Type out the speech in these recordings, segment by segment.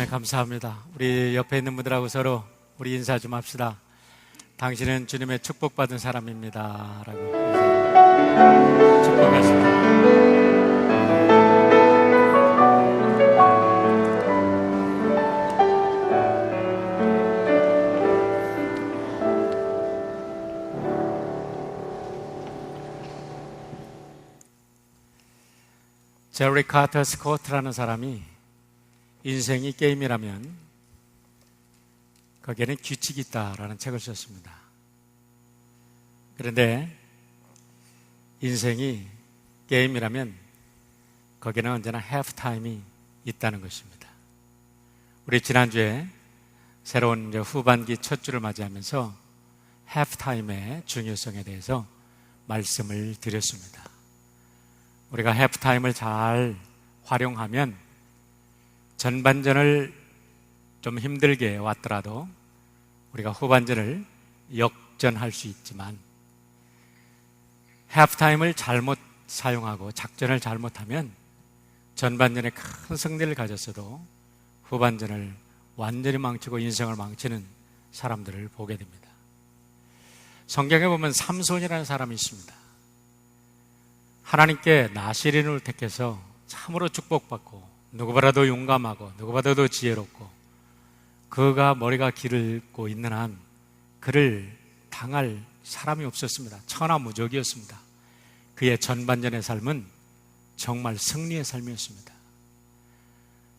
하나님 감사합니다. 우리 옆에 있는 분들하고 서로 우리 인사 좀 합시다. 당신은 주님의 축복받은 사람입니다 라고 축복하십니다. 제리 카터 스코트라는 사람이 인생이 게임이라면 거기에는 규칙이 있다라는 책을 썼습니다. 그런데 인생이 게임이라면 거기에는 언제나 해프타임이 있다는 것입니다. 우리 지난주에 새로운 후반기 첫 주를 맞이하면서 해프타임의 중요성에 대해서 말씀을 드렸습니다. 우리가 해프타임을 잘 활용하면 전반전을 좀 힘들게 왔더라도 우리가 후반전을 역전할 수 있지만, 해프타임을 잘못 사용하고 작전을 잘못하면 전반전에 큰 승리를 가졌어도 후반전을 완전히 망치고 인생을 망치는 사람들을 보게 됩니다. 성경에 보면 삼손이라는 사람이 있습니다. 하나님께 나시린을 택해서 참으로 축복받고 누구보다도 용감하고 누구보다도 지혜롭고 그가 머리가 길고 있는 한 그를 당할 사람이 없었습니다. 천하무적이었습니다. 그의 전반전의 삶은 정말 승리의 삶이었습니다.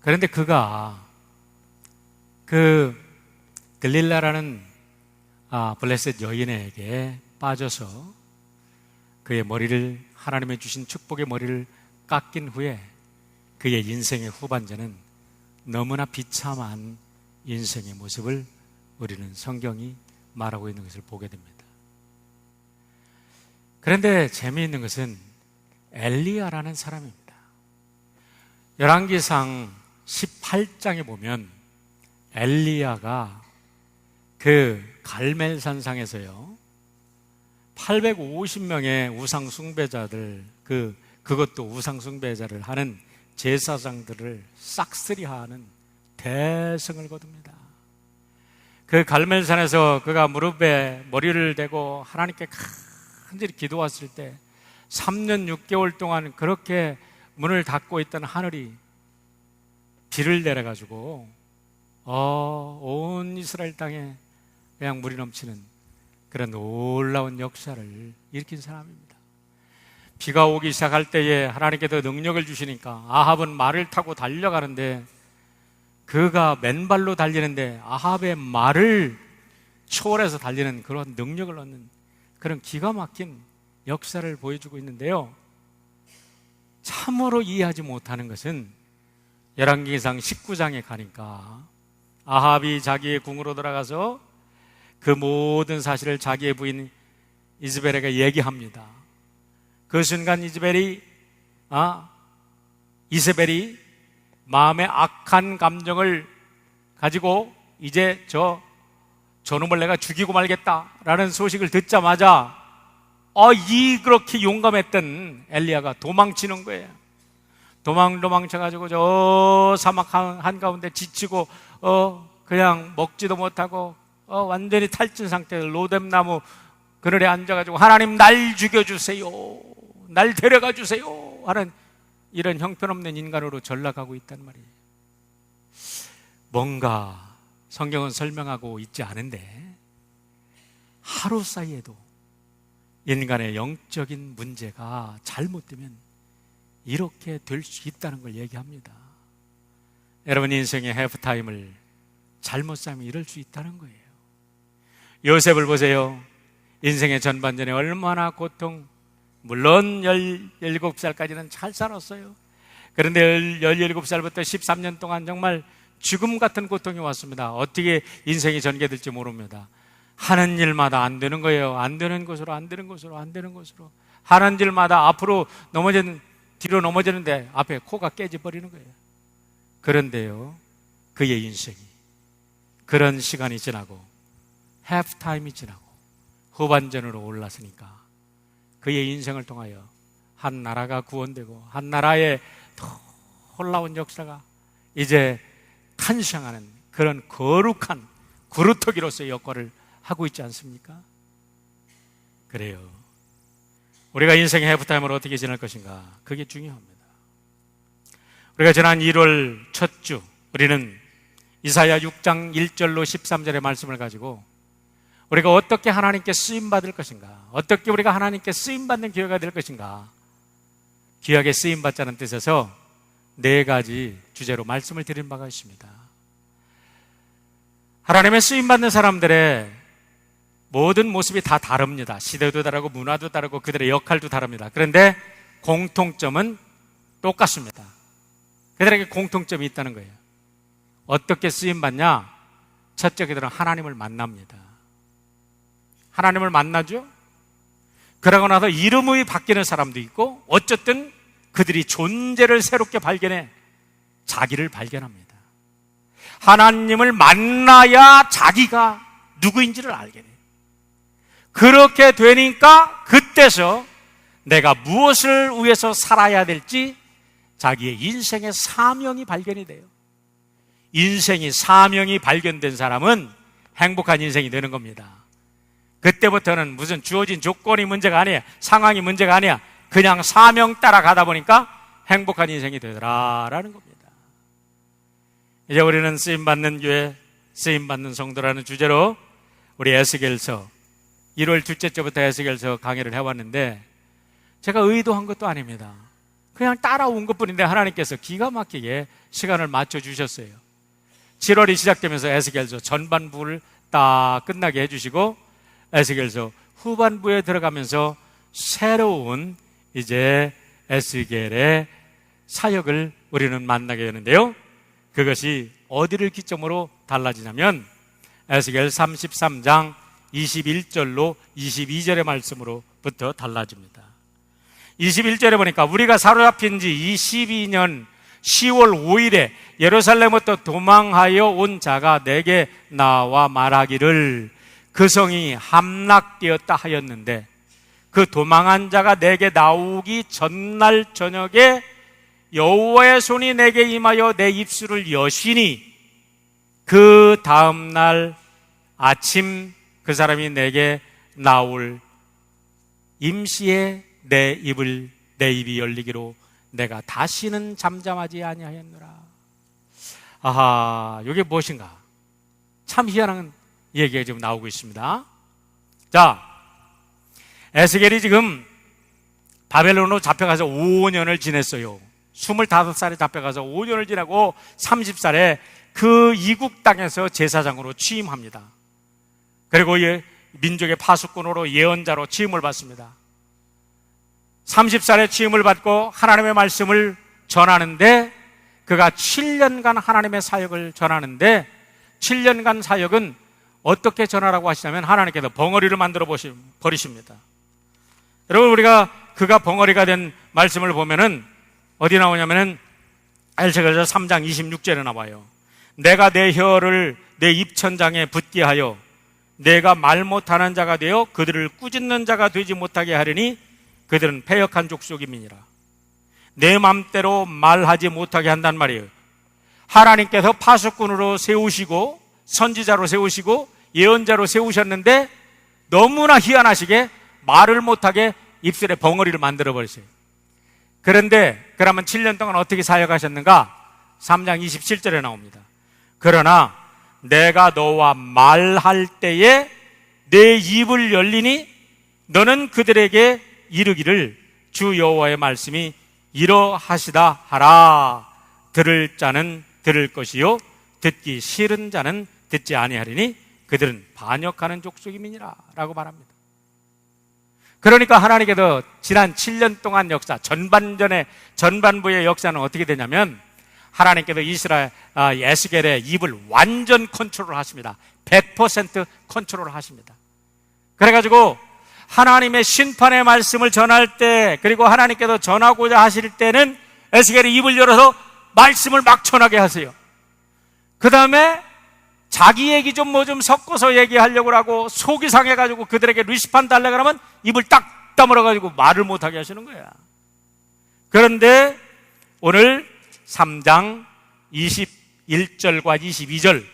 그런데 그가 그 들릴라라는 블레셋 여인에게 빠져서 그의 머리를, 하나님의 주신 축복의 머리를 깎인 후에 그의 인생의 후반전은 너무나 비참한 인생의 모습을 우리는 성경이 말하고 있는 것을 보게 됩니다. 그런데 재미있는 것은 엘리야라는 사람입니다. 열왕기상 18장에 보면 엘리야가 그 갈멜산상에서요 850명의 우상 숭배자들, 그것도 우상 숭배자를 하는 제사장들을 싹쓸이하는 대성을 거둡니다. 그 갈멜산에서 그가 무릎에 머리를 대고 하나님께 간절히 기도했을 때 3년 6개월 동안 그렇게 문을 닫고 있던 하늘이 비를 내려가지고 온 이스라엘 땅에 그냥 물이 넘치는 그런 놀라운 역사를 일으킨 사람입니다. 비가 오기 시작할 때에 하나님께서 능력을 주시니까 아합은 말을 타고 달려가는데 그가 맨발로 달리는데 아합의 말을 초월해서 달리는 그런 능력을 얻는 그런 기가 막힌 역사를 보여주고 있는데요, 참으로 이해하지 못하는 것은 열왕기상 19장에 가니까 아합이 자기의 궁으로 들어가서 그 모든 사실을 자기의 부인 이즈벨에게 얘기합니다. 그 순간 이세벨이 마음의 악한 감정을 가지고 이제 저놈을 내가 죽이고 말겠다라는 소식을 듣자마자 그렇게 용감했던 엘리야가 도망치는 거예요. 도망쳐가지고 저 사막 한가운데 지치고 그냥 먹지도 못하고 완전히 탈진 상태에서 로뎀나무 그늘에 앉아가지고 하나님 날 죽여주세요, 날 데려가 주세요 하는 이런 형편없는 인간으로 전락하고 있단 말이에요. 뭔가 성경은 설명하고 있지 않은데 하루 사이에도 인간의 영적인 문제가 잘못되면 이렇게 될 수 있다는 걸 얘기합니다. 여러분, 인생의 해프타임을 잘못 쌓으면 이럴 수 있다는 거예요. 요셉을 보세요. 인생의 전반전에 얼마나 물론 17살까지는 잘 살았어요. 그런데 17살부터 13년 동안 정말 죽음 같은 고통이 왔습니다. 어떻게 인생이 전개될지 모릅니다. 하는 일마다 안 되는 거예요. 안 되는 곳으로 하는 일마다 앞으로 뒤로 넘어지는데 앞에 코가 깨져버리는 거예요. 그런데요, 그의 인생이 그런 시간이 지나고 해프타임이 지나고 후반전으로 올랐으니까 그의 인생을 통하여 한 나라가 구원되고 한 나라의 놀라운 역사가 이제 다 탄생하는 그런 거룩한 구루터기로서의 역할을 하고 있지 않습니까? 그래요. 우리가 인생의 해프타임을 어떻게 지낼 것인가, 그게 중요합니다. 우리가 지난 1월 첫 주 우리는 이사야 6장 1절로 13절의 말씀을 가지고 우리가 어떻게 하나님께 쓰임받을 것인가, 어떻게 우리가 하나님께 쓰임받는 교회가 될 것인가, 귀하게 쓰임받자는 뜻에서 4가지 주제로 말씀을 드린 바가 있습니다. 하나님의 쓰임받는 사람들의 모든 모습이 다 다릅니다. 시대도 다르고 문화도 다르고 그들의 역할도 다릅니다. 그런데 공통점은 똑같습니다. 그들에게 공통점이 있다는 거예요. 어떻게 쓰임받냐? 첫째, 그들은 하나님을 만납니다. 하나님을 만나죠? 그러고 나서 이름이 바뀌는 사람도 있고, 어쨌든 그들이 존재를 새롭게 발견해 자기를 발견합니다. 하나님을 만나야 자기가 누구인지를 알게 돼요. 그렇게 되니까 그때서 내가 무엇을 위해서 살아야 될지 자기의 인생의 사명이 발견이 돼요. 인생이 사명이 발견된 사람은 행복한 인생이 되는 겁니다. 그때부터는 무슨 주어진 조건이 문제가 아니야, 상황이 문제가 아니야. 그냥 사명 따라가다 보니까 행복한 인생이 되더라라는 겁니다. 이제 우리는 쓰임받는 교회, 쓰임받는 성도라는 주제로 우리 에스겔서 1월 둘째 주부터 에스겔서 강의를 해왔는데, 제가 의도한 것도 아닙니다. 그냥 따라온 것뿐인데 하나님께서 기가 막히게 시간을 맞춰주셨어요. 7월이 시작되면서 에스겔서 전반부를 딱 끝나게 해주시고, 에스겔서 후반부에 들어가면서 새로운 이제 에스겔의 사역을 우리는 만나게 되는데요, 그것이 어디를 기점으로 달라지냐면 에스겔 33장 21절로 22절의 말씀으로부터 달라집니다. 21절에 보니까 우리가 사로잡힌 지 22년 10월 5일에 예루살렘부터 도망하여 온 자가 내게 나와 말하기를 그 성이 함락되었다 하였는데, 그 도망한 자가 내게 나오기 전날 저녁에 여호와의 손이 내게 임하여 내 입술을 여시니 그 다음날 아침 그 사람이 내게 나올 임시에 내 입이 열리기로 내가 다시는 잠잠하지 아니하였노라. 아하, 이게 무엇인가? 참 희한한 얘기가 지금 나오고 있습니다. 자, 에스겔이 지금 바벨론으로 잡혀가서 5년을 지냈어요. 25살에 잡혀가서 5년을 지내고 30살에 그 이국 땅에서 제사장으로 취임합니다. 그리고 민족의 파수꾼으로 예언자로 취임을 받습니다. 30살에 취임을 받고 하나님의 말씀을 전하는데, 그가 7년간 하나님의 사역을 전하는데, 7년간 사역은 어떻게 전하라고 하시냐면 하나님께서 벙어리를 만들어 버리십니다. 여러분, 우리가 그가 벙어리가 된 말씀을 보면은 어디 나오냐면은 에스겔서 3장 26절에 나와요. 내가 내 혀를 내 입천장에 붙게 하여 내가 말 못하는 자가 되어 그들을 꾸짖는 자가 되지 못하게 하려니 그들은 패역한 족속임이니라. 내 맘대로 말하지 못하게 한단 말이에요. 하나님께서 파수꾼으로 세우시고 선지자로 세우시고 예언자로 세우셨는데 너무나 희한하시게 말을 못하게 입술에 벙어리를 만들어 버리세요. 그런데 그러면 7년 동안 어떻게 사역하셨는가? 3장 27절에 나옵니다. 그러나 내가 너와 말할 때에 내 입을 열리니 너는 그들에게 이르기를 주 여호와의 말씀이 이러하시다 하라. 들을 자는 들을 것이요 듣기 싫은 자는 듣지 아니하리니 그들은 반역하는 족속임이니라 라고 말합니다. 그러니까 하나님께서 지난 7년 동안 역사, 전반부의 역사는 어떻게 되냐면 하나님께서 에스겔의 입을 완전 컨트롤 하십니다. 100% 컨트롤 하십니다. 그래가지고 하나님의 심판의 말씀을 전할 때, 그리고 하나님께서 전하고자 하실 때는 에스겔이 입을 열어서 말씀을 막 전하게 하세요. 그 다음에 자기 얘기 좀 뭐 좀 섞어서 얘기하려고 하고 속이 상해가지고 그들에게 리스판 달라 그러면 입을 딱 다물어가지고 말을 못하게 하시는 거야. 그런데 오늘 3장 21절과 22절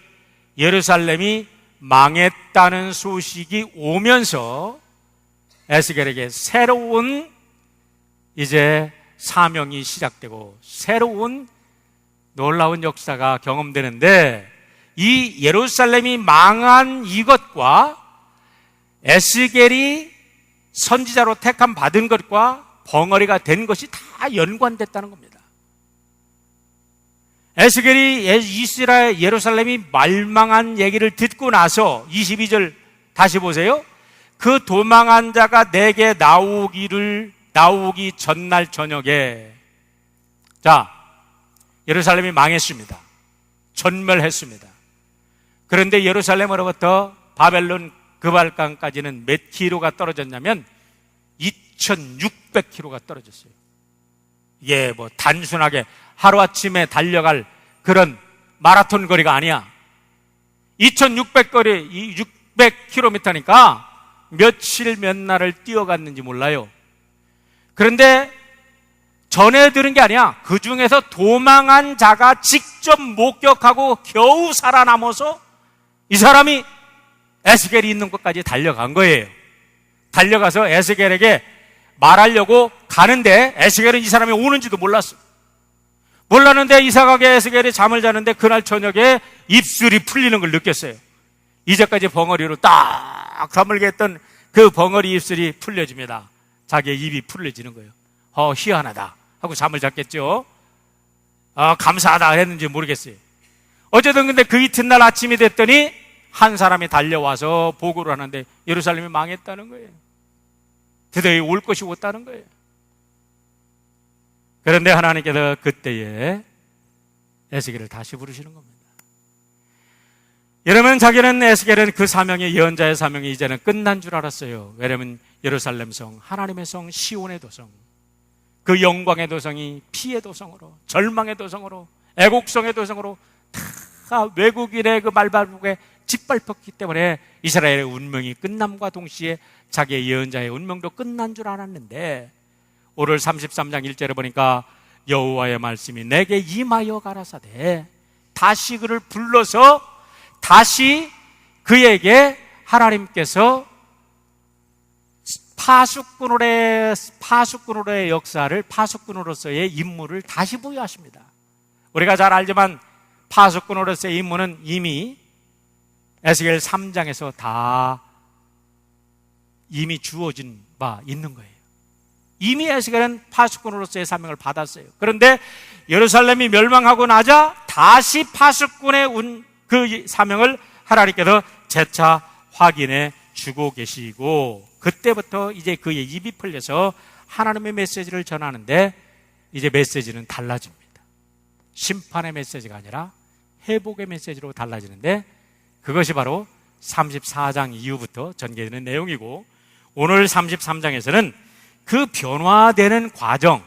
예루살렘이 망했다는 소식이 오면서 에스겔에게 새로운 이제 사명이 시작되고 새로운 놀라운 역사가 경험되는데, 이 예루살렘이 망한 이것과 에스겔이 선지자로 택함 받은 것과 벙어리가 된 것이 다 연관됐다는 겁니다. 에스겔이 이스라엘 예루살렘이 멸망한 얘기를 듣고 나서 22절 다시 보세요. 그 도망한 자가 내게 나오기 전날 저녁에, 자, 예루살렘이 망했습니다. 전멸했습니다. 그런데 예루살렘으로부터 바벨론 그발강까지는 몇 킬로가 떨어졌냐면 2600km가 떨어졌어요. 이게 뭐 단순하게 하루아침에 달려갈 그런 마라톤 거리가 아니야. 600km니까 며칠 몇 날을 뛰어갔는지 몰라요. 그런데 전해 들은 게 아니야. 그 중에서 도망한 자가 직접 목격하고 겨우 살아남아서 이 사람이 에스겔이 있는 곳까지 달려간 거예요. 달려가서 에스겔에게 말하려고 가는데 에스겔은 이 사람이 오는지도 몰랐는데 이삭하게 에스겔이 잠을 자는데 그날 저녁에 입술이 풀리는 걸 느꼈어요. 이제까지 벙어리로 딱 다물게 했던 그 벙어리 입술이 풀려집니다. 자기의 입이 풀려지는 거예요. 희한하다 하고 잠을 잤겠죠. 감사하다 했는지 모르겠어요. 어쨌든 근데 그 이튿날 아침이 됐더니 한 사람이 달려와서 보고를 하는데 예루살렘이 망했다는 거예요. 드디어 올 것이 왔다는 거예요. 그런데 하나님께서 그때에 에스겔을 다시 부르시는 겁니다. 여러분, 자기는 에스겔은 그 사명이, 예언자의 사명이 이제는 끝난 줄 알았어요. 왜냐하면 예루살렘 성, 하나님의 성, 시온의 도성, 그 영광의 도성이 피의 도성으로, 절망의 도성으로, 애곡성의 도성으로 다 외국인의 그 말발국에 짓밟혔기 때문에 이스라엘의 운명이 끝남과 동시에 자기의 예언자의 운명도 끝난 줄 알았는데, 오늘 33장 1절에 보니까 여호와의 말씀이 내게 임하여 가라사대, 다시 그를 불러서 다시 그에게 하나님께서 파수꾼으로의 역사를, 파수꾼으로서의 임무를 다시 부여하십니다. 우리가 잘 알지만 파수꾼으로서의 임무는 이미 에스겔 3장에서 다 이미 주어진 바 있는 거예요. 이미 에스겔은 파수꾼으로서의 사명을 받았어요. 그런데 예루살렘이 멸망하고 나자 다시 파수꾼의 그 사명을 하나님께서 재차 확인해 주고 계시고, 그때부터 이제 그의 입이 풀려서 하나님의 메시지를 전하는데 이제 메시지는 달라집니다. 심판의 메시지가 아니라 회복의 메시지로 달라지는데, 그것이 바로 34장 이후부터 전개되는 내용이고, 오늘 33장에서는 그 변화되는 과정,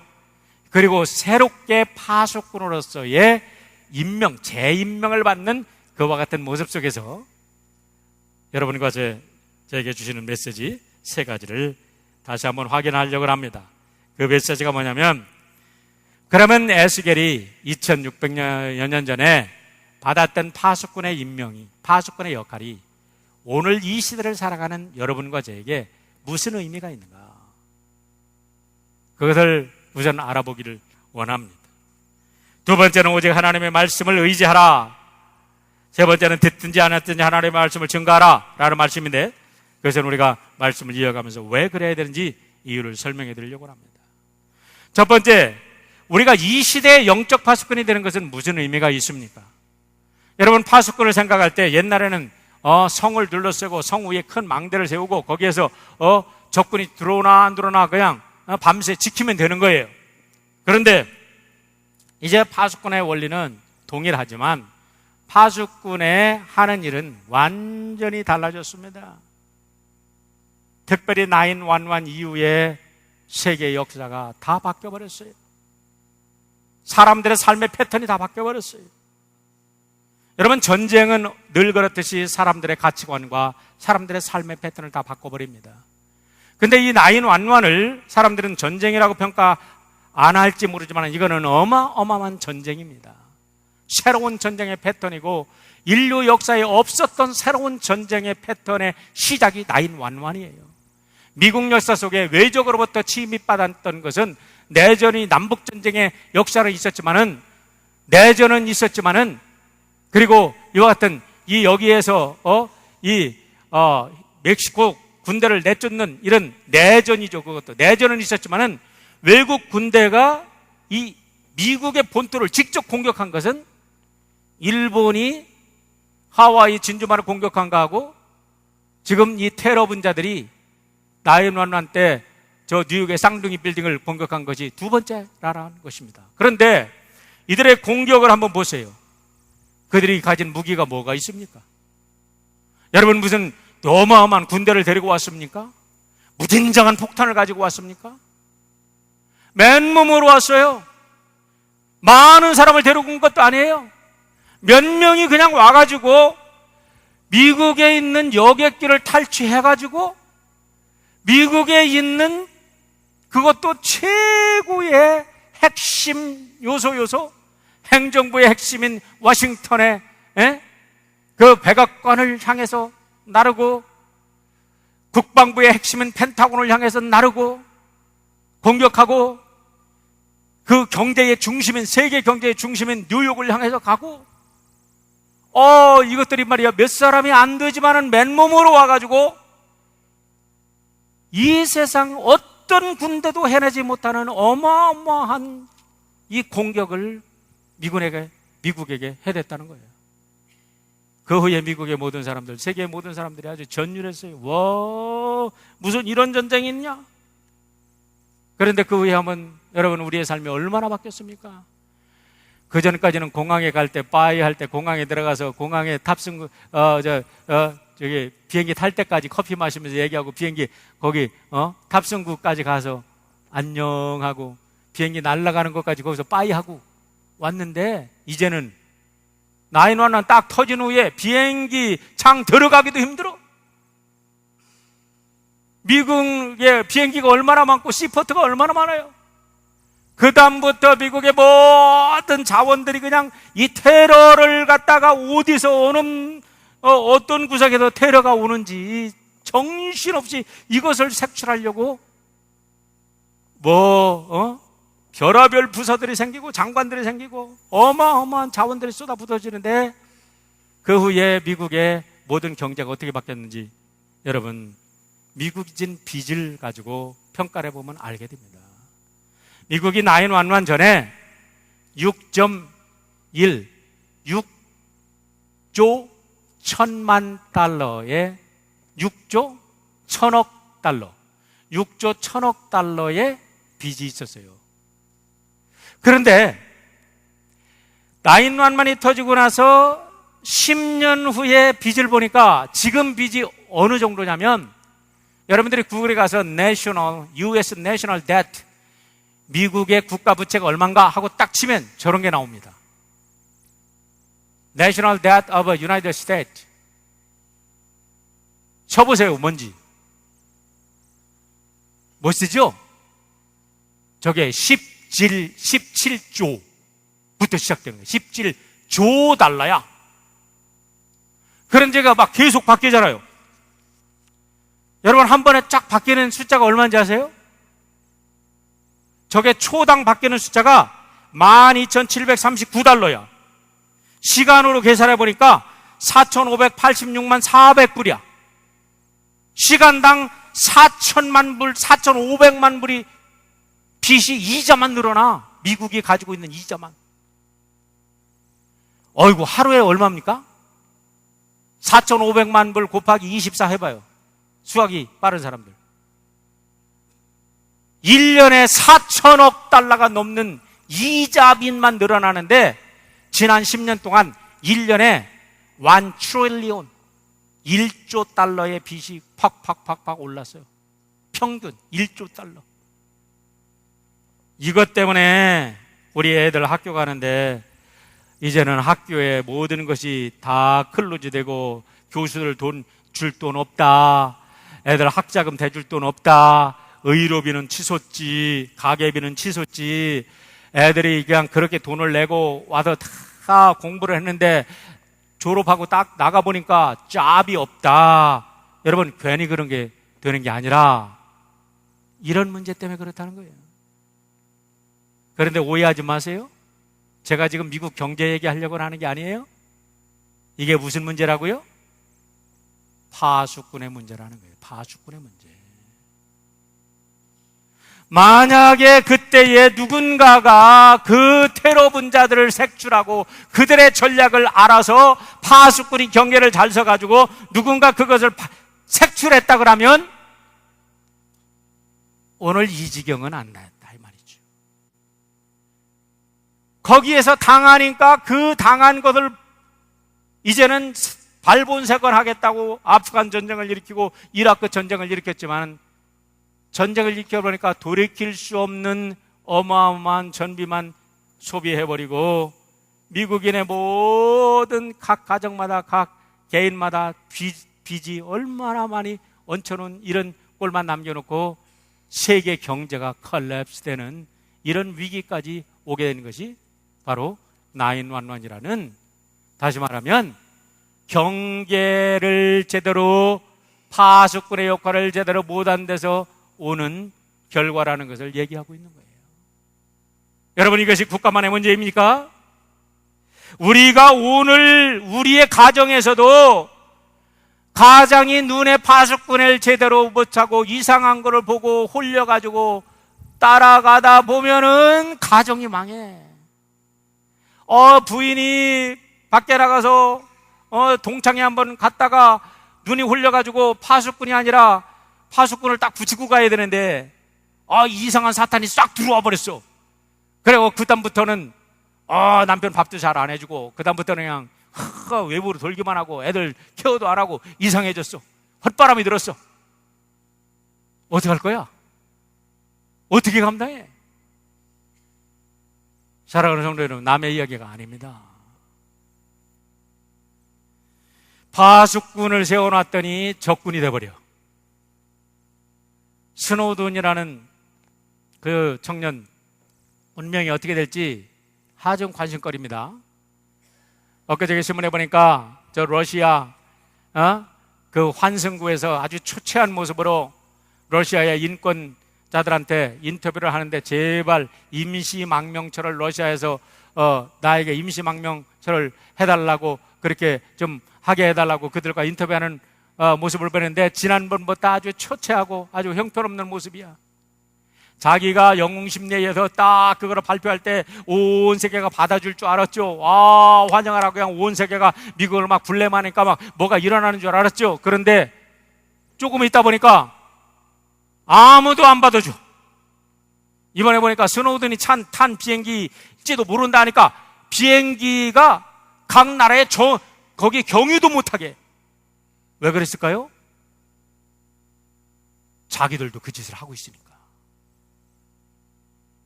그리고 새롭게 파수꾼으로서의 임명, 재임명을 받는 그와 같은 모습 속에서 여러분과 저에게 주시는 메시지 세 가지를 다시 한번 확인하려고 합니다. 그 메시지가 뭐냐면, 그러면 에스겔이 2600여 년 전에 받았던 파수꾼의 임명이, 파수꾼의 역할이 오늘 이 시대를 살아가는 여러분과 저에게 무슨 의미가 있는가? 그것을 우선 알아보기를 원합니다. 두 번째는 오직 하나님의 말씀을 의지하라. 세 번째는 듣든지 안 듣든지 하나님의 말씀을 증거하라 라는 말씀인데, 그것은 우리가 말씀을 이어가면서 왜 그래야 되는지 이유를 설명해 드리려고 합니다. 첫 번째, 우리가 이 시대의 영적 파수꾼이 되는 것은 무슨 의미가 있습니까? 여러분, 파수꾼을 생각할 때 옛날에는 성을 둘러쓰고 성 위에 큰 망대를 세우고 거기에서 적군이 들어오나 안 들어오나 그냥 밤새 지키면 되는 거예요. 그런데 이제 파수꾼의 원리는 동일하지만 파수꾼의 하는 일은 완전히 달라졌습니다. 특별히 911 이후에 세계의 역사가 다 바뀌어버렸어요. 사람들의 삶의 패턴이 다 바뀌어버렸어요. 여러분, 전쟁은 늘 그렇듯이 사람들의 가치관과 사람들의 삶의 패턴을 다 바꿔버립니다. 근데 이 911을 사람들은 전쟁이라고 평가 안 할지 모르지만 이거는 어마어마한 전쟁입니다. 새로운 전쟁의 패턴이고 인류 역사에 없었던 새로운 전쟁의 패턴의 시작이 911이에요. 미국 역사 속에 외적으로부터 침입받았던 것은 내전이 남북전쟁의 역사는 있었지만은 그리고 이와 같은 여기에서 멕시코 군대를 내쫓는 이런 내전이죠. 그것도 내전은 있었지만은 외국 군대가 이 미국의 본토를 직접 공격한 것은 일본이 하와이 진주만을 공격한 거하고 지금 이 테러 분자들이 911 때 저 뉴욕의 쌍둥이 빌딩을 공격한 것이 두 번째라는 것입니다. 그런데 이들의 공격을 한번 보세요. 그들이 가진 무기가 뭐가 있습니까? 여러분, 무슨 어마어마한 군대를 데리고 왔습니까? 무진장한 폭탄을 가지고 왔습니까? 맨몸으로 왔어요. 많은 사람을 데리고 온 것도 아니에요. 몇 명이 그냥 와가지고 미국에 있는 여객기를 탈취해가지고 미국에 있는 그것도 최고의 핵심 요소 행정부의 핵심인 워싱턴의 그 백악관을 향해서 나르고 국방부의 핵심인 펜타곤을 향해서 나르고 공격하고 그 경제의 중심인 세계 경제의 중심인 뉴욕을 향해서 가고 이것들이 말이야 몇 사람이 안 되지만은 맨몸으로 와가지고 이 세상 어떤 군대도 해내지 못하는 어마어마한 이 공격을 미국에게 해댔다는 거예요. 그 후에 미국의 모든 사람들, 세계의 모든 사람들이 아주 전율했어요. 와, 무슨 이런 전쟁이 있냐? 그런데 그 후에 한번 여러분 우리의 삶이 얼마나 바뀌었습니까? 그 전까지는 공항에 갈 때, 바이 할 때 공항에 들어가서 공항에 탑승, 저기 비행기 탈 때까지 커피 마시면서 얘기하고 비행기 거기 탑승구까지 가서 안녕하고 비행기 날아가는 것까지 거기서 빠이하고 왔는데 이제는 911 딱 터진 후에 비행기 창 들어가기도 힘들어. 미국의 비행기가 얼마나 많고 시포트가 얼마나 많아요. 그 다음부터 미국의 모든 자원들이 그냥 이 테러를 갖다가 어디서 오는 어떤 구석에서 테러가 오는지 정신없이 이것을 색출하려고 별하별 부서들이 생기고 장관들이 생기고 어마어마한 자원들이 쏟아부어지는데 그 후에 미국의 모든 경제가 어떻게 바뀌었는지 여러분 미국인 빚을 가지고 평가를 해보면 알게 됩니다. 미국이 911 전에 6.1, 6조 1,000만 달러의 6조 1,000억 달러, 6조 1,000억 달러의 빚이 있었어요. 그런데 911이 터지고 나서 10년 후에 빚을 보니까 지금 빚이 어느 정도냐면 여러분들이 구글에 가서 US National Debt 미국의 국가부채가 얼마인가 하고 딱 치면 저런 게 나옵니다. National Debt of United States. 쳐보세요, 뭔지. 멋지죠? 저게 17조부터 시작되는 거예요. 17조 달러야. 그런 제가 막 계속 바뀌잖아요. 여러분 한 번에 쫙 바뀌는 숫자가 얼마인지 아세요? 저게 초당 바뀌는 숫자가 12,739달러야. 시간으로 계산해 보니까 4,586만 400불이야. 시간당 4,000만 불, 4,500만 불이 빚이 이자만 늘어나. 미국이 가지고 있는 이자만. 어이구, 하루에 얼마입니까? 4,500만 불 곱하기 24 해봐요. 수학이 빠른 사람들. 1년에 4천억 달러가 넘는 이자빚만 늘어나는데 지난 10년 동안 1년에 1 트릴리온 1조 달러의 빚이 팍팍팍팍 올랐어요. 평균 1조 달러. 이것 때문에 우리 애들 학교 가는데 이제는 학교에 모든 것이 다 클로즈 되고 교수들 줄 돈 없다. 애들 학자금 대줄 돈 없다. 의료비는 치솟지, 가계비는 치솟지, 애들이 그냥 그렇게 돈을 내고 와서 다 공부를 했는데 졸업하고 딱 나가보니까 짭이 없다. 여러분, 괜히 그런 게 되는 게 아니라 이런 문제 때문에 그렇다는 거예요. 그런데 오해하지 마세요. 제가 지금 미국 경제 얘기하려고 하는 게 아니에요. 이게 무슨 문제라고요? 파수꾼의 문제라는 거예요. 파수꾼의 문제. 만약에 그때에 누군가가 그 테러 분자들을 색출하고 그들의 전략을 알아서 파수꾼이 경계를 잘 서가지고 누군가 그것을 색출했다 그러면 오늘 이 지경은 안 났다 이 말이죠. 거기에서 당하니까 그 당한 것을 이제는 발본색을 하겠다고 아프간 전쟁을 일으키고 이라크 전쟁을 일으켰지만 전쟁을 일으켜보니까 돌이킬 수 없는 어마어마한 전비만 소비해버리고 미국인의 모든 각 가정마다 각 개인마다 빚이 얼마나 많이 얹혀놓은 이런 꼴만 남겨놓고 세계 경제가 컬랩스되는 이런 위기까지 오게 되는 것이 바로 911이라는, 다시 말하면 경계를 제대로, 파수꾼의 역할을 제대로 못한 데서 오는 결과라는 것을 얘기하고 있는 거예요. 여러분, 이것이 국가만의 문제입니까? 우리가 오늘 우리의 가정에서도 가장이 눈에 파수꾼을 제대로 못하고 이상한 거를 보고 홀려가지고 따라가다 보면은 가정이 망해. 부인이 밖에 나가서 동창회 한번 갔다가 눈이 홀려가지고 파수꾼이 아니라 파수꾼을 딱 붙이고 가야 되는데 이상한 사탄이 싹 들어와 버렸어. 그리고 그다음부터는 남편 밥도 잘 안 해주고 그다음부터는 그냥 외부로 돌기만 하고 애들 케어도 안 하고 이상해졌어. 헛바람이 들었어. 어떻게 할 거야? 어떻게 감당해? 사랑하는 성도 여러분, 남의 이야기가 아닙니다. 파수꾼을 세워놨더니 적군이 돼버려. 스노든이라는 그 청년 운명이 어떻게 될지 하중 관심거리입니다. 엊그저께 신문에 보니까 저 러시아 그 환승구에서 아주 초췌한 모습으로 러시아의 인권자들한테 인터뷰를 하는데 제발 임시망명처를 러시아에서 나에게 임시망명처를 해달라고 그렇게 좀 하게 해달라고 그들과 인터뷰하는 모습을 보는데 지난번보다 아주 초췌하고 아주 형편없는 모습이야. 자기가 영웅심리에서 딱 그거를 발표할 때 온 세계가 받아줄 줄 알았죠. 환영하라고 그냥 온 세계가 미국을 막 불내마니까 막 뭐가 일어나는 줄 알았죠. 그런데 조금 있다 보니까 아무도 안 받아줘. 이번에 보니까 스노든이 탄 비행기일지도 모른다 하니까 비행기가 각 나라에 거기 경유도 못하게. 왜 그랬을까요? 자기들도 그 짓을 하고 있으니까.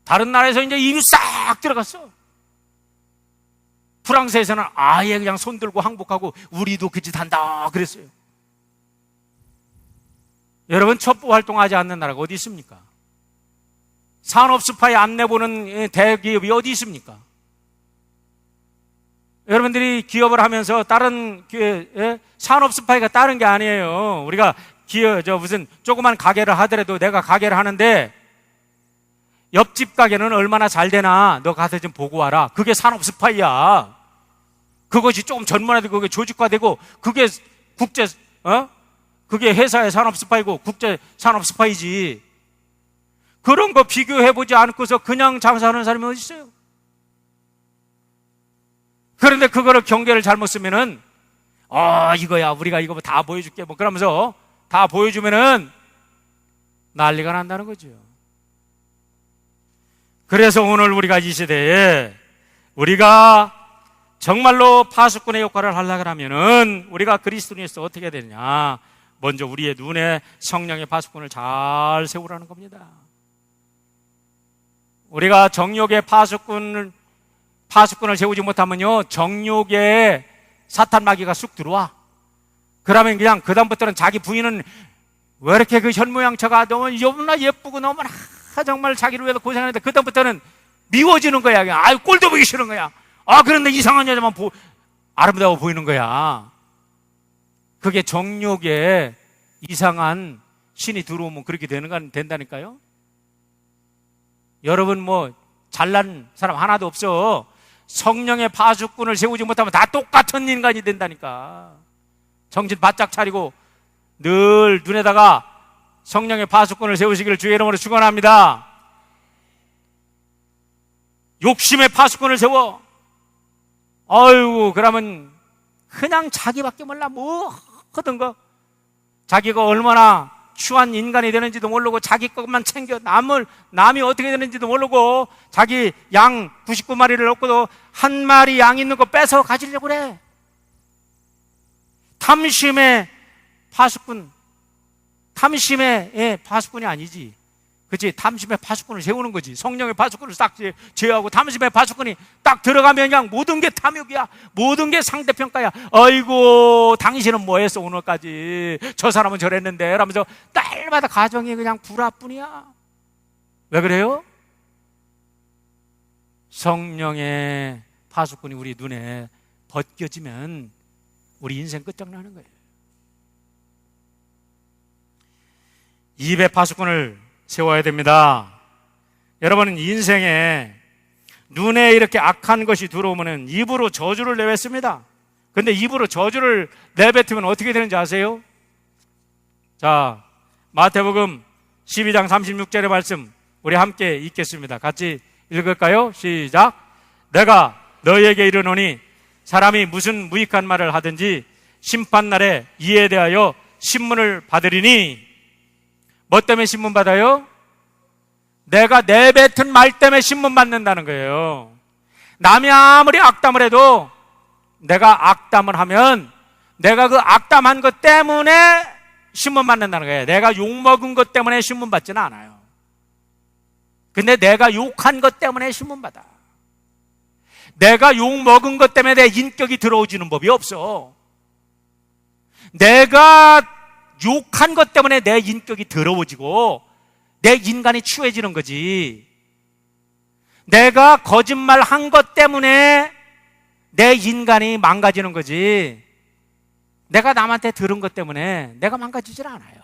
다른 나라에서 이제 이미 싹 들어갔어. 프랑스에서는 아예 그냥 손 들고 항복하고 우리도 그 짓 한다 그랬어요. 여러분, 첩보 활동하지 않는 나라가 어디 있습니까? 산업 스파이 안 내보는 대기업이 어디 있습니까? 여러분들이 기업을 하면서 다른 산업 스파이가 다른 게 아니에요. 우리가 무슨 조그만 가게를 하더라도 내가 가게를 하는데 옆집 가게는 얼마나 잘 되나 너 가서 좀 보고 와라. 그게 산업 스파이야. 그것이 조금 전문화되고 그게 조직화되고 그게 그게 회사의 산업 스파이고 국제 산업 스파이지. 그런 거 비교해보지 않고서 그냥 장사하는 사람이 어디 있어요? 그런데 그거를 경계를 잘못 쓰면은 이거야 우리가 이거 다 보여줄게 뭐 그러면서 다 보여주면은 난리가 난다는 거죠. 그래서 오늘 우리가 이 시대에 우리가 정말로 파수꾼의 역할을 하려고 하면은 우리가 그리스도인으로서 어떻게 해야 되느냐? 먼저 우리의 눈에 성령의 파수꾼을 잘 세우라는 겁니다. 우리가 정욕의 파수꾼을 세우지 못하면요, 정욕의 사탄 마귀가 쑥 들어와. 그러면 그냥 그다음부터는 자기 부인은 왜 이렇게 그 현모양처가 너무나 예쁘고 너무나 정말 자기를 위해서 고생하는데 그다음부터는 미워지는 거야. 그냥 꼴도 보기 싫은 거야. 그런데 이상한 여자만 아름다워 보이는 거야. 그게 정욕에 이상한 신이 들어오면 그렇게 된다니까요. 여러분 잘난 사람 하나도 없어. 성령의 파수꾼을 세우지 못하면 다 똑같은 인간이 된다니까. 정신 바짝 차리고 늘 눈에다가 성령의 파수꾼을 세우시기를 주의 이름으로 축원합니다. 욕심의 파수꾼을 세워. 그러면 그냥 자기밖에 몰라. 뭐 하던 거. 자기가 얼마나 추한 인간이 되는지도 모르고 자기 것만 챙겨 남이 어떻게 되는지도 모르고 자기 양 99마리를 얻고도 한 마리 양 있는 거 뺏어 가지려고 그래. 탐심의 파수꾼. 탐심의 파수꾼이 아니지. 그치? 탐심의 파수꾼을 세우는 거지. 성령의 파수꾼을 딱 제어하고 탐심의 파수꾼이 딱 들어가면 그냥 모든 게 탐욕이야. 모든 게 상대평가야. 아이고 당신은 뭐 했어 오늘까지. 저 사람은 저랬는데 라면서 날마다 가정이 그냥 불화뿐이야. 왜 그래요? 성령의 파수꾼이 우리 눈에 벗겨지면 우리 인생 끝장나는 거예요. 입의 파수꾼을 세워야 됩니다. 여러분은 인생에 눈에 이렇게 악한 것이 들어오면 입으로 저주를 내뱉습니다. 근데 입으로 저주를 내뱉으면 어떻게 되는지 아세요? 자, 마태복음 12장 36절의 말씀 우리 함께 읽겠습니다. 같이 읽을까요? 시작. 내가 너희에게 이르노니 사람이 무슨 무익한 말을 하든지 심판날에 이에 대하여 신문을 받으리니. 뭐 때문에 신문 받아요? 내가 내뱉은 말 때문에 신문 받는다는 거예요. 남이 아무리 악담을 해도 내가 악담을 하면 내가 그 악담한 것 때문에 신문 받는다는 거예요. 내가 욕먹은 것 때문에 신문 받지는 않아요. 근데 내가 욕한 것 때문에 신문 받아. 내가 욕먹은 것 때문에 내 인격이 들어오지는 법이 없어. 내가 욕한 것 때문에 내 인격이 더러워지고 내 인간이 추해지는 거지. 내가 거짓말 한 것 때문에 내 인간이 망가지는 거지. 내가 남한테 들은 것 때문에 내가 망가지질 않아요.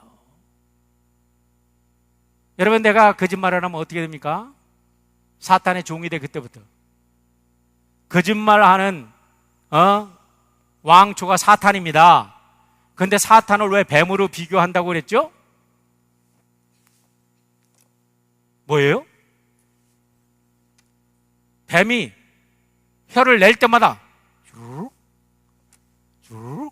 여러분, 내가 거짓말을 하면 어떻게 됩니까? 사탄의 종이 돼. 그때부터 거짓말하는 왕초가 사탄입니다. 근데 사탄을 왜 뱀으로 비교한다고 그랬죠? 뭐예요? 뱀이 혀를 낼 때마다 쭉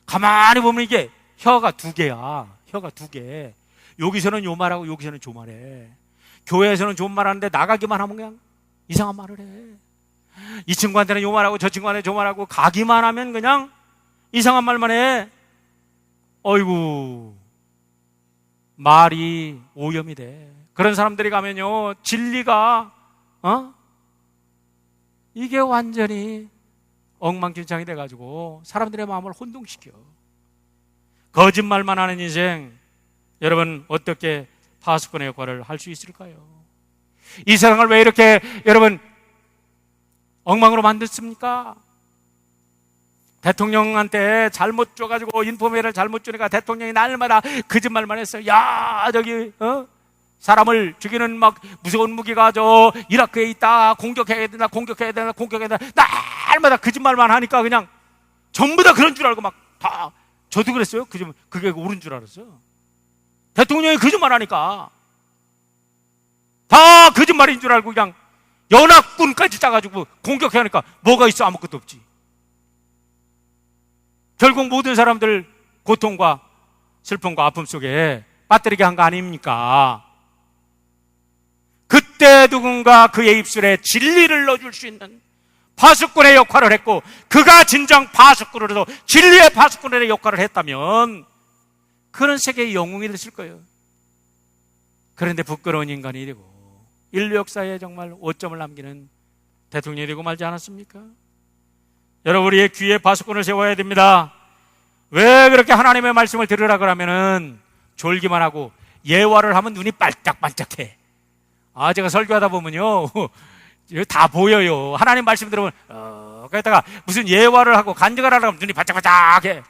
가만히 보면 이게 혀가 두 개야. 혀가 두 개. 여기서는 요 말하고 여기서는 저 말해. 교회에서는 좋은 말 하는데 나가기만 하면 그냥 이상한 말을 해. 이 친구한테는 요 말하고 저 친구한테는 저 말하고 가기만 하면 그냥 이상한 말만 해. 어이구, 말이 오염이 돼. 그런 사람들이 가면요, 진리가 이게 완전히 엉망진창이 돼가지고 사람들의 마음을 혼동시켜. 거짓말만 하는 인생, 여러분 어떻게 파수꾼의 역할을 할 수 있을까요? 이 세상을 왜 이렇게 여러분 엉망으로 만들었습니까? 대통령한테 잘못 줘가지고 인포메이션을 잘못 주니까 대통령이 날마다 거짓말만 했어요. 야, 저기 사람을 죽이는 막 무서운 무기가 저 이라크에 있다. 공격해야 된다. 공격해야 된다. 공격해야 된다. 날마다 거짓말만 하니까 그냥 전부 다 그런 줄 알고 막 다. 저도 그랬어요. 그게 옳은 줄 알았어요. 대통령이 거짓말 하니까 다 거짓말인 줄 알고 그냥 연합군까지 짜가지고 공격해야 하니까 뭐가 있어? 아무것도 없지. 결국 모든 사람들 고통과 슬픔과 아픔 속에 빠뜨리게 한 거 아닙니까? 그때 누군가 그의 입술에 진리를 넣어줄 수 있는 파수꾼의 역할을 했고, 그가 진정 파수꾼으로서 진리의 파수꾼의 역할을 했다면 그런 세계의 영웅이 됐을 거예요. 그런데 부끄러운 인간이 되고 인류 역사에 정말 오점을 남기는 대통령이 되고 말지 않았습니까? 여러분, 우리의 귀에 파수꾼을 세워야 됩니다. 왜 그렇게 하나님의 말씀을 들으라 그러면은 졸기만 하고 예화를 하면 눈이 반짝반짝해. 제가 설교하다 보면요, 다 보여요. 하나님 말씀 들으면 그러다가 무슨 예화를 하고 간증을 하려고 하면 눈이 바짝바짝해.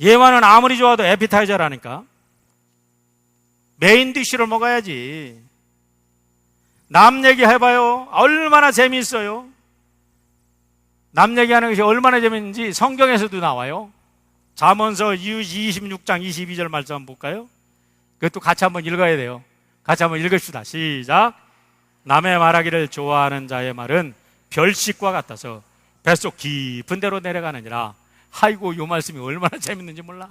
예화는 아무리 좋아도 에피타이저라니까. 메인 디쉬를 먹어야지. 남 얘기 해봐요. 얼마나 재미있어요. 남 얘기하는 것이 얼마나 재미있는지 성경에서도 나와요. 잠언서 26장 22절 말씀 한번 볼까요? 그것도 같이 한번 읽어야 돼요. 같이 한번 읽읍시다. 시작. 남의 말하기를 좋아하는 자의 말은 별식과 같아서 뱃속 깊은 데로 내려가느니라. 아이고, 요 말씀이 얼마나 재밌는지 몰라.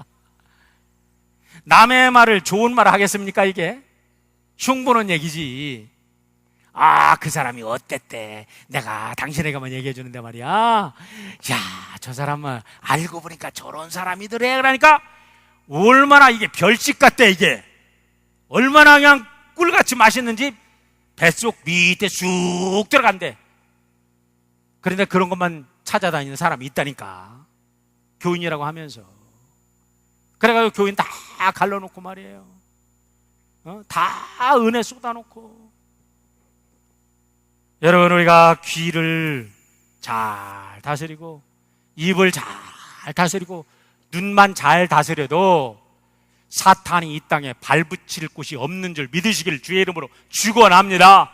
남의 말을 좋은 말 하겠습니까 이게? 흉보는 얘기지. 그 사람이 어땠대, 내가 당신에게만 얘기해 주는데 말이야. 야, 저 사람은 알고 보니까 저런 사람이더래. 그러니까 얼마나 이게 별식 같대. 이게 얼마나 그냥 꿀같이 맛있는지 뱃속 밑에 쑥 들어간대. 그런데 그런 것만 찾아다니는 사람이 있다니까. 교인이라고 하면서. 그래가지고 교인 다 갈라놓고 말이에요. 다 은혜 쏟아놓고. 여러분, 우리가 귀를 잘 다스리고 입을 잘 다스리고 눈만 잘 다스려도 사탄이 이 땅에 발붙일 곳이 없는 줄 믿으시길 주의 이름으로 축원합니다.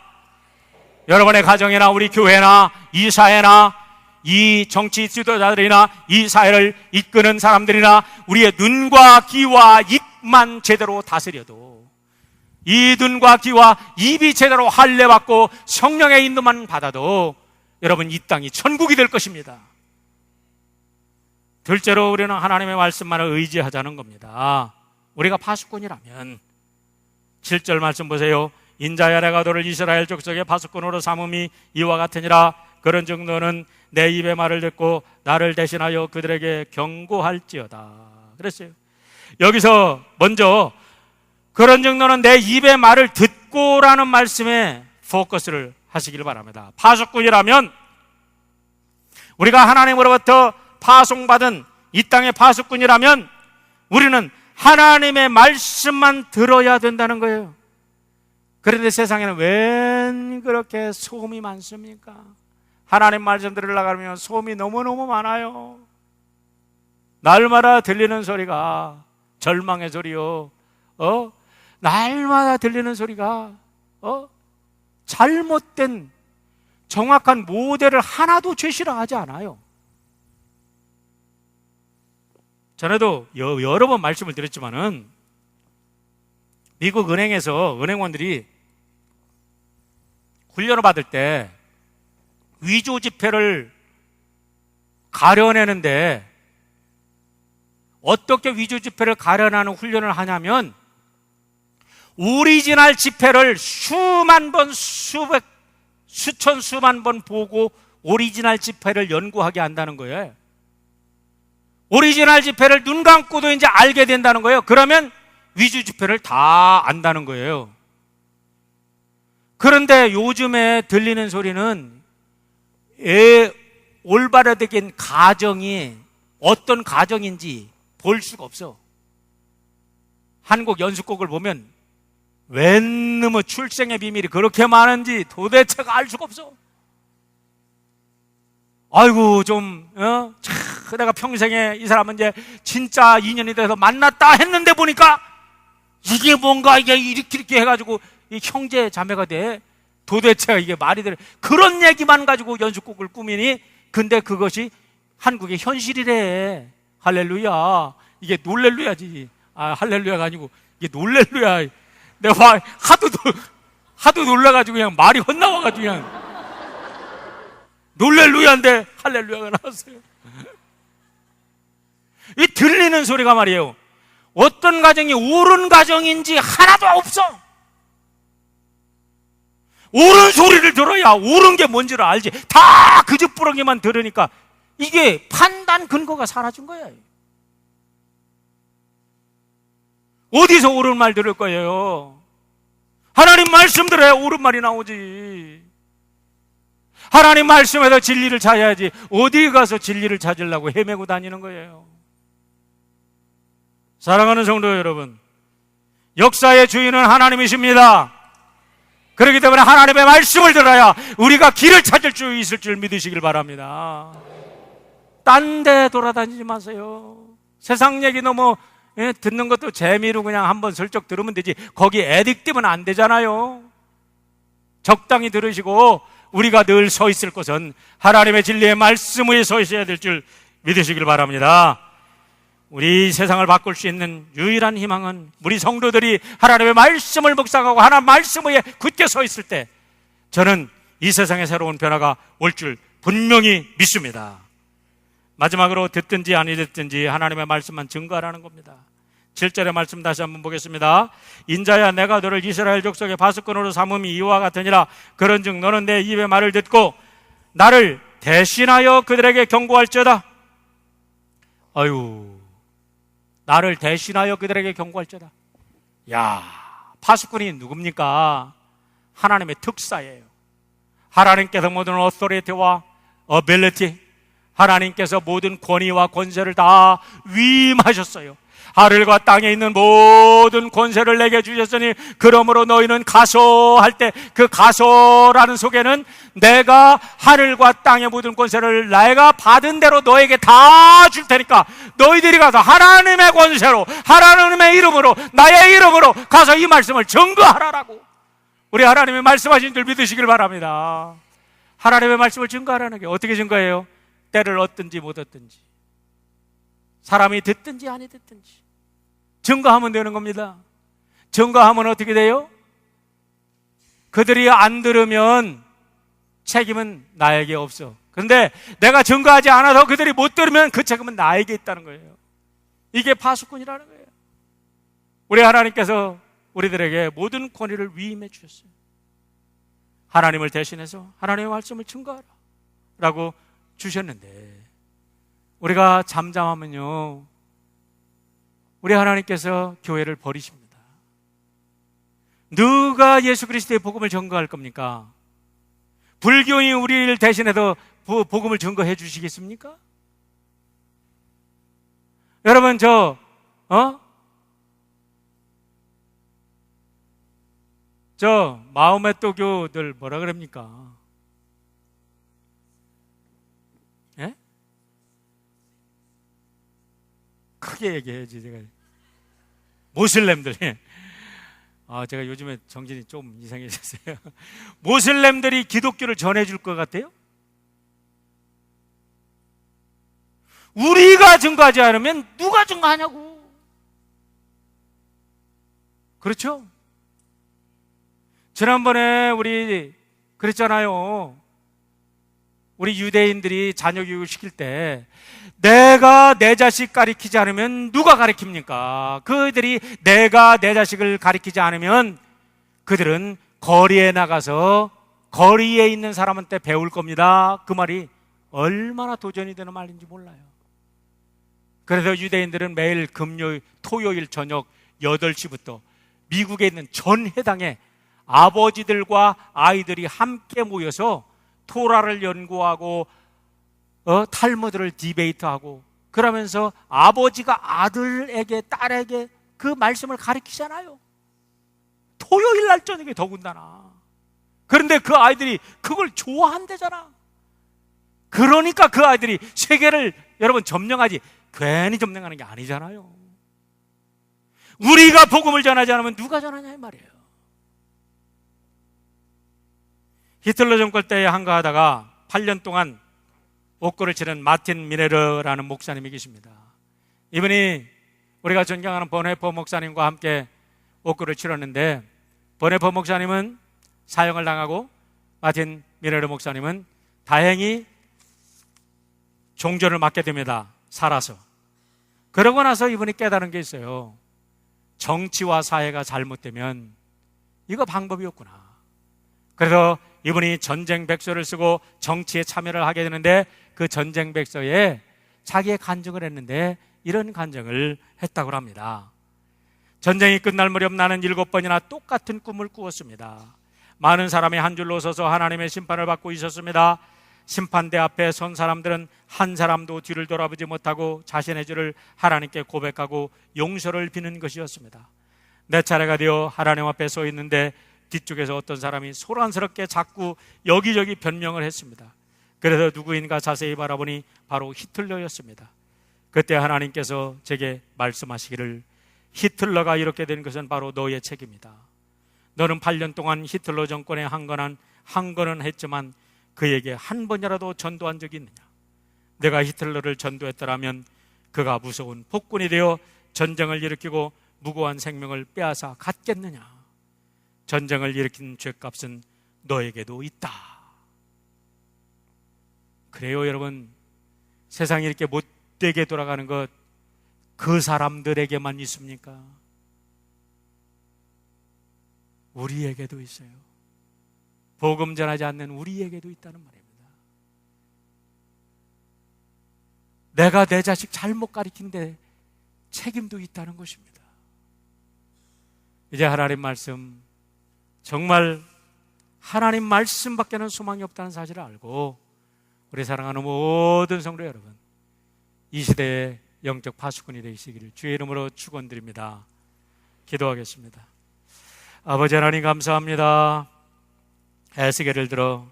여러분의 가정이나 우리 교회나 이 사회나 이 정치 지도자들이나 이 사회를 이끄는 사람들이나 우리의 눈과 귀와 입만 제대로 다스려도, 이 눈과 귀와 입이 제대로 할례받고 성령의 인도만 받아도 여러분, 이 땅이 천국이 될 것입니다. 둘째로 우리는 하나님의 말씀만을 의지하자는 겁니다. 우리가 파수꾼이라면 7절 말씀 보세요. 인자야, 내가 너를 이스라엘 족속의 파수꾼으로 삼음이 이와 같으니라. 그런즉 너는 내 입의 말을 듣고 나를 대신하여 그들에게 경고할지어다. 그랬어요. 여기서 먼저 그런즉 너는 내 입의 말을 듣고라는 말씀에 포커스를 하시길 바랍니다. 파수꾼이라면, 우리가 하나님으로부터 파송받은 이 땅의 파수꾼이라면 우리는 하나님의 말씀만 들어야 된다는 거예요. 그런데 세상에는 웬 그렇게 소음이 많습니까? 하나님 말씀 들으려고 하면 소음이 너무너무 많아요. 날마다 들리는 소리가 절망의 소리요. 날마다 들리는 소리가 잘못된 정확한 모델을 하나도 제시하지 않아요. 전에도 여러 번 말씀을 드렸지만은 미국 은행에서 은행원들이 훈련을 받을 때 위조 지폐를 가려내는데 어떻게 위조 지폐를 가려내는 훈련을 하냐면 오리지널 지폐를 수만 번, 수천 수만 번 보고 오리지널 지폐를 연구하게 한다는 거예요. 오리지널 지폐를 눈 감고도 이제 알게 된다는 거예요. 그러면 위조 지폐를 다 안다는 거예요. 그런데 요즘에 들리는 소리는 올바르게 가정이 어떤 가정인지 볼 수가 없어. 한국 연습곡을 보면 웬 놈의 출생의 비밀이 그렇게 많은지 도대체가 알 수가 없어. 아이고, 내가 평생에 이 사람은 이제 진짜 인연이 돼서 만났다 했는데 보니까 이게 뭔가 이게 이렇게 해가지고 이 형제 자매가 돼. 도대체 이게 말이 돼. 그런 얘기만 가지고 연습곡을 꾸미니, 근데 그것이 한국의 현실이래. 할렐루야. 이게 놀렐루야지. 할렐루야가 아니고 이게 놀렐루야. 내가 하도 놀라가지고 그냥 말이 헛나와가지고 그냥 놀렐루야인데 할렐루야가 나왔어요. 이 들리는 소리가 말이에요, 어떤 가정이 옳은 가정인지 하나도 없어. 옳은 소리를 들어야 옳은 게 뭔지를 알지. 다 그저부렁이만 들으니까 이게 판단 근거가 사라진 거예요. 어디서 옳은 말 들을 거예요? 하나님 말씀 들어야 옳은 말이 나오지. 하나님 말씀에서 진리를 찾아야지. 어디 가서 진리를 찾으려고 헤매고 다니는 거예요. 사랑하는 성도 여러분, 역사의 주인은 하나님이십니다. 그렇기 때문에 하나님의 말씀을 들어야 우리가 길을 찾을 수 있을 줄 믿으시길 바랍니다. 딴 데 돌아다니지 마세요. 세상 얘기 너무 듣는 것도 재미로 그냥 한번 슬쩍 들으면 되지, 거기 애딕되면 안 되잖아요. 적당히 들으시고 우리가 늘 서 있을 곳은 하나님의 진리의 말씀 위에 서 있어야 될 줄 믿으시길 바랍니다. 우리 세상을 바꿀 수 있는 유일한 희망은 우리 성도들이 하나님의 말씀을 묵상하고 하나님의 말씀 위에 굳게 서 있을 때 저는 이 세상에 새로운 변화가 올 줄 분명히 믿습니다. 마지막으로 듣든지 아니 듣든지 하나님의 말씀만 증거하라는 겁니다. 7절의 말씀 다시 한번 보겠습니다. 인자야, 내가 너를 이스라엘 족속의 파수꾼으로 삼음이 이와 같으니라. 그런즉 너는 내 입의 말을 듣고 나를 대신하여 그들에게 경고할지어다. 아유, 나를 대신하여 그들에게 경고할지어다. 야, 파수꾼이 누굽니까? 하나님의 특사예요. 하나님께서 모든 어토리티와 어빌리티, 하나님께서 모든 권위와 권세를 다 위임하셨어요. 하늘과 땅에 있는 모든 권세를 내게 주셨으니 그러므로 너희는 가서 할 때 그 가서라는 속에는 내가 하늘과 땅의 모든 권세를 내가 받은 대로 너에게 다 줄 테니까 너희들이 가서 하나님의 권세로, 하나님의 이름으로, 나의 이름으로 가서 이 말씀을 증거하라라고. 우리 하나님의 말씀하신 줄 믿으시길 바랍니다. 하나님의 말씀을 증거하라는 게 어떻게 증거해요? 때를 얻든지 못 얻든지, 사람이 듣든지 아니 듣든지 증거하면 되는 겁니다. 증거하면 어떻게 돼요? 그들이 안 들으면 책임은 나에게 없어. 그런데 내가 증거하지 않아서 그들이 못 들으면 그 책임은 나에게 있다는 거예요. 이게 파수꾼이라는 거예요. 우리 하나님께서 우리들에게 모든 권위를 위임해 주셨어요. 하나님을 대신해서 하나님의 말씀을 증거하라 라고 주셨는데 우리가 잠잠하면요, 우리 하나님께서 교회를 버리십니다. 누가 예수 그리스도의 복음을 증거할 겁니까? 불교인이 우리를 대신해서 복음을 증거해 주시겠습니까? 여러분, 저 마음의 또교들 뭐라 그럽니까? 예? 크게 얘기해야지. 제가 모슬렘들, 제가 요즘에 정신이 좀 이상해졌어요. 모슬렘들이 기독교를 전해줄 것 같아요? 우리가 증거하지 않으면 누가 증거하냐고. 그렇죠? 지난번에 우리 그랬잖아요. 우리 유대인들이 자녀 교육을 시킬 때 내가 내 자식 가르치지 않으면 누가 가르칩니까? 그들이 내가 내 자식을 가르치지 않으면 그들은 거리에 나가서 거리에 있는 사람한테 배울 겁니다. 그 말이 얼마나 도전이 되는 말인지 몰라요. 그래서 유대인들은 매일 금요일, 토요일 저녁 8시부터 미국에 있는 전 회당에 아버지들과 아이들이 함께 모여서 토라를 연구하고 탈무드를 디베이트하고 그러면서 아버지가 아들에게 딸에게 그 말씀을 가르치잖아요. 토요일 날 저녁에 더군다나. 그런데 그 아이들이 그걸 좋아한대잖아. 그러니까 그 아이들이 세계를 여러분 점령하지 괜히 점령하는 게 아니잖아요. 우리가 복음을 전하지 않으면 누가 전하냐 이 말이에요. 히틀러 정권 때에 한가하다가 8년 동안 옥고를 치른 마틴 미네르라는 목사님이 계십니다. 이분이 우리가 존경하는 버네퍼 목사님과 함께 옥고를 치렀는데 버네퍼 목사님은 사형을 당하고 마틴 미네르 목사님은 다행히 종전을 맡게 됩니다. 살아서. 그러고 나서 이분이 깨달은 게 있어요. 정치와 사회가 잘못되면 이거 방법이 없구나. 그래서 이분이 전쟁 백서를 쓰고 정치에 참여를 하게 되는데 그 전쟁 백서에 자기의 간증을 했는데 이런 간증을 했다고 합니다. 전쟁이 끝날 무렵 나는 7번이나 똑같은 꿈을 꾸었습니다. 많은 사람이 한 줄로 서서 하나님의 심판을 받고 있었습니다. 심판대 앞에 선 사람들은 한 사람도 뒤를 돌아보지 못하고 자신의 죄를 하나님께 고백하고 용서를 비는 것이었습니다. 내 차례가 되어 하나님 앞에 서 있는데 뒤쪽에서 어떤 사람이 소란스럽게 자꾸 여기저기 변명을 했습니다. 그래서 누구인가 자세히 바라보니 바로 히틀러였습니다. 그때 하나님께서 제게 말씀하시기를, 히틀러가 이렇게 된 것은 바로 너의 책임이다. 너는 8년 동안 히틀러 정권에 항거는 했지만 그에게 한 번이라도 전도한 적이 있느냐? 내가 히틀러를 전도했더라면 그가 무서운 폭군이 되어 전쟁을 일으키고 무고한 생명을 빼앗아 갔겠느냐? 전쟁을 일으킨 죄값은 너에게도 있다. 그래요, 여러분. 세상이 이렇게 못되게 돌아가는 것 그 사람들에게만 있습니까? 우리에게도 있어요. 복음 전하지 않는 우리에게도 있다는 말입니다. 내가 내 자식 잘못 가르친데 책임도 있다는 것입니다. 이제 하나님 말씀, 정말 하나님 말씀밖에는 소망이 없다는 사실을 알고 우리 사랑하는 모든 성도 여러분, 이 시대의 영적 파수꾼이 되시기를 주의 이름으로 축원드립니다. 기도하겠습니다. 아버지 하나님 감사합니다. 에스겔을 들어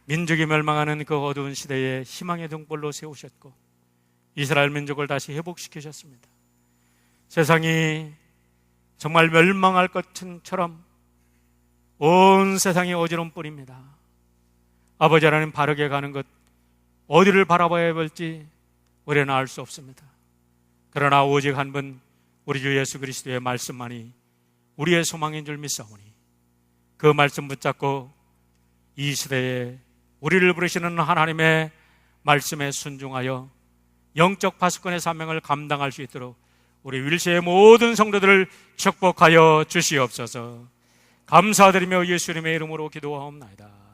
민족이 멸망하는 그 어두운 시대에 희망의 등불로 세우셨고 이스라엘 민족을 다시 회복시키셨습니다. 세상이 정말 멸망할 것처럼 온 세상이 어지러운 뿐입니다. 아버지 하나님, 바르게 가는 것 어디를 바라봐야 할지 우리는 알 수 없습니다. 그러나 오직 한 분 우리 주 예수 그리스도의 말씀만이 우리의 소망인 줄 믿사오니 그 말씀 붙잡고 이 시대에 우리를 부르시는 하나님의 말씀에 순종하여 영적 파수꾼의 사명을 감당할 수 있도록 우리 윌시의 모든 성도들을 축복하여 주시옵소서. 감사드리며 예수님의 이름으로 기도하옵나이다.